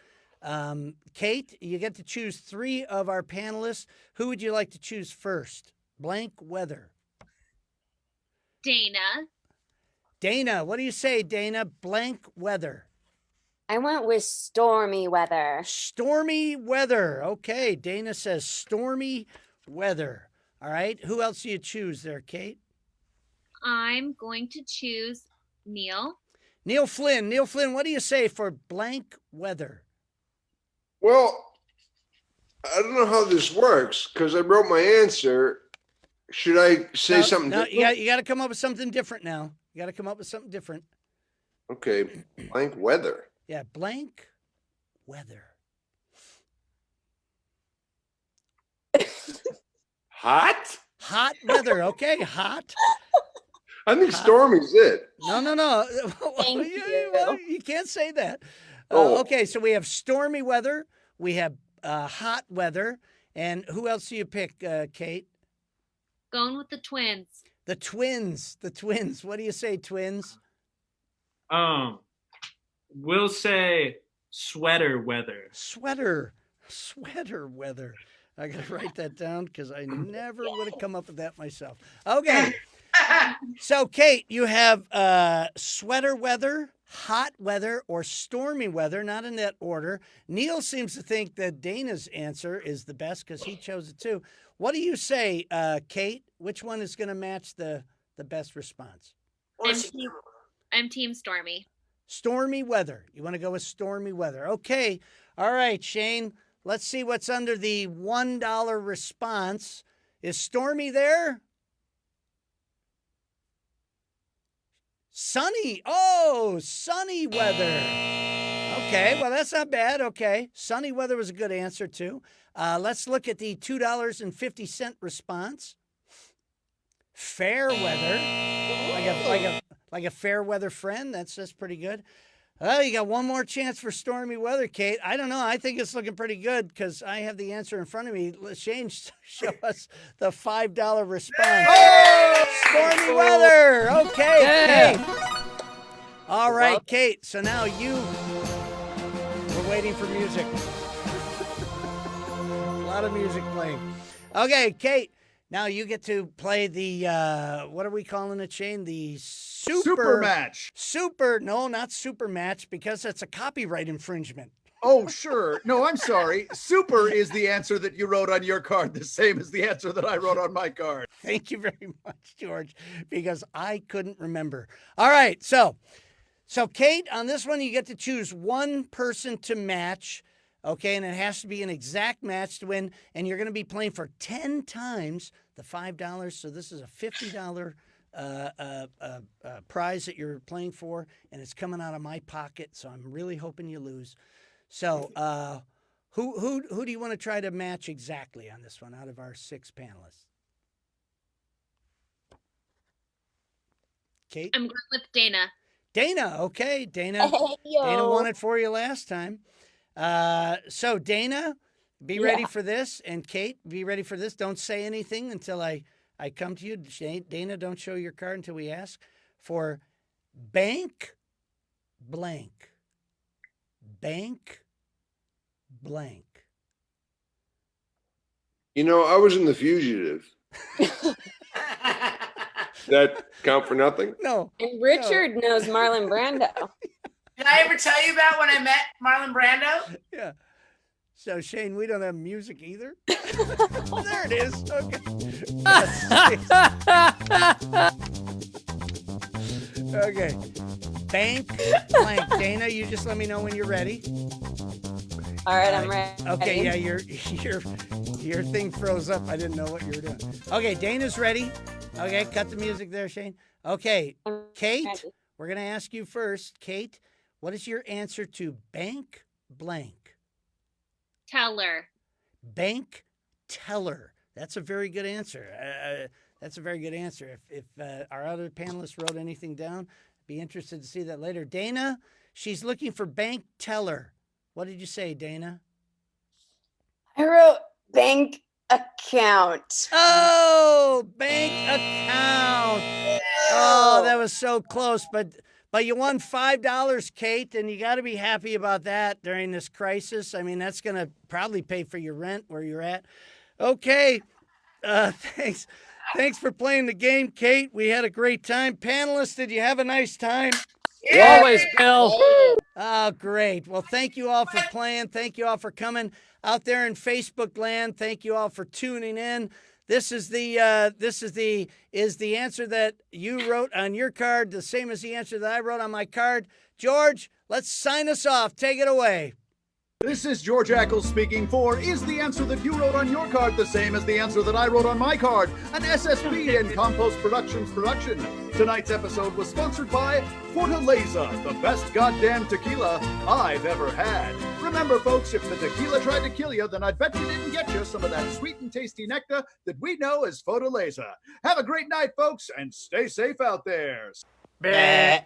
Kate, you get to choose 3 of our panelists. Who would you like to choose first? Blank weather. Dana, what do you say, Dana? Blank weather. I went with stormy weather. Stormy weather. Okay, Dana says stormy weather. All right. Who else do you choose there, Kate? I'm going to choose Neil. Neil Flynn, what do you say for blank weather? Well, I don't know how this works because I wrote my answer. Should I say something different? You got to come up with something different now. You got to come up with something different. Okay, blank weather. Yeah, blank weather. Hot? Hot weather. Okay, hot. I think stormy's it. No. Thank you. You can't say that. Oh. Okay, so we have stormy weather. We have hot weather. And who else do you pick, Kate? Going with the twins. The twins. What do you say, twins? We'll say sweater weather. Sweater weather. I got to write that down because I never would have come up with that myself. Okay. So, Kate, you have sweater weather, hot weather, or stormy weather, not in that order. Neil seems to think that Dana's answer is the best because he chose it too. What do you say, Kate? Which one is going to match the best response? I'm team stormy. Stormy weather. You want to go with stormy weather. Okay. All right, Shane. Let's see what's under the $1 response. Is stormy there? Sunny. Oh, sunny weather. Okay, well, that's not bad. Okay. Sunny weather was a good answer, too. Let's look at the $2.50 response. Fair weather. Like a fair weather friend. That's pretty good. Well, you got one more chance for stormy weather, Kate. I don't know. I think it's looking pretty good because I have the answer in front of me. Shane, show us the $5 response. Oh! Stormy weather. Okay, Yeah. Kate. All right, Kate. So now we're waiting for music. A lot of music playing. Okay, Kate. Now you get to play the, what are we calling it, Shane? The Super match. No, not super match, because that's a copyright infringement. Oh, sure. No, I'm sorry. Super is the answer that you wrote on your card, the same as the answer that I wrote on my card. Thank you very much, George, because I couldn't remember. All right, so Kate, on this one, you get to choose one person to match, okay, and it has to be an exact match to win, and you're going to be playing for 10 times the $5, so this is a $50 prize that you're playing for, and it's coming out of my pocket, so I'm really hoping you lose. So who do you want to try to match exactly on this one out of our 6 panelists? Kate? I'm going with Dana. Dana. Okay, Dana. Hey, yo. Dana won it for you last time. So Dana, be ready for this, and Kate, be ready for this. Don't say anything until I come to you. Dana, don't show your card until we ask for bank blank. Bank blank. You know, I was in The Fugitive. That count for nothing? No. And Richard knows Marlon Brando. Did I ever tell you about when I met Marlon Brando? Yeah. So Shane, we don't have music either. There it is. Okay. Okay. Bank blank. Dana, you just let me know when you're ready. All right, I'm ready. Okay, yeah, your thing froze up. I didn't know what you were doing. Okay, Dana's ready. Okay, cut the music there, Shane. Okay, Kate, we're going to ask you first. Kate, what is your answer to bank blank? Teller. Bank teller. That's a very good answer. That's a very good answer. If our other panelists wrote anything down, I'd be interested to see that later. Dana, she's looking for bank teller. What did you say, Dana? I wrote bank account. Oh, bank account. Oh, that was so close, but you won $5, Kate, and you got to be happy about that during this crisis. I mean, that's going to probably pay for your rent where you're at. Okay, thanks for playing the game, Kate. We had a great time. Panelists, did you have a nice time? Yeah. Always, Bill. Oh, great. Well, thank you all for playing. Thank you all for coming out there in Facebook land. Thank you all for tuning in. This is the answer that you wrote on your card, the same as the answer that I wrote on my card. George, let's sign us off. Take it away. This is George Ackles speaking for Is the Answer That You Wrote on Your Card the Same as the Answer That I Wrote on My Card? An SSB and Compost Productions production. Tonight's episode was sponsored by Fortaleza, the best goddamn tequila I've ever had. Remember, folks, if the tequila tried to kill you, then I'd bet you didn't get you some of that sweet and tasty nectar that we know as Fortaleza. Have a great night, folks, and stay safe out there. Bleh.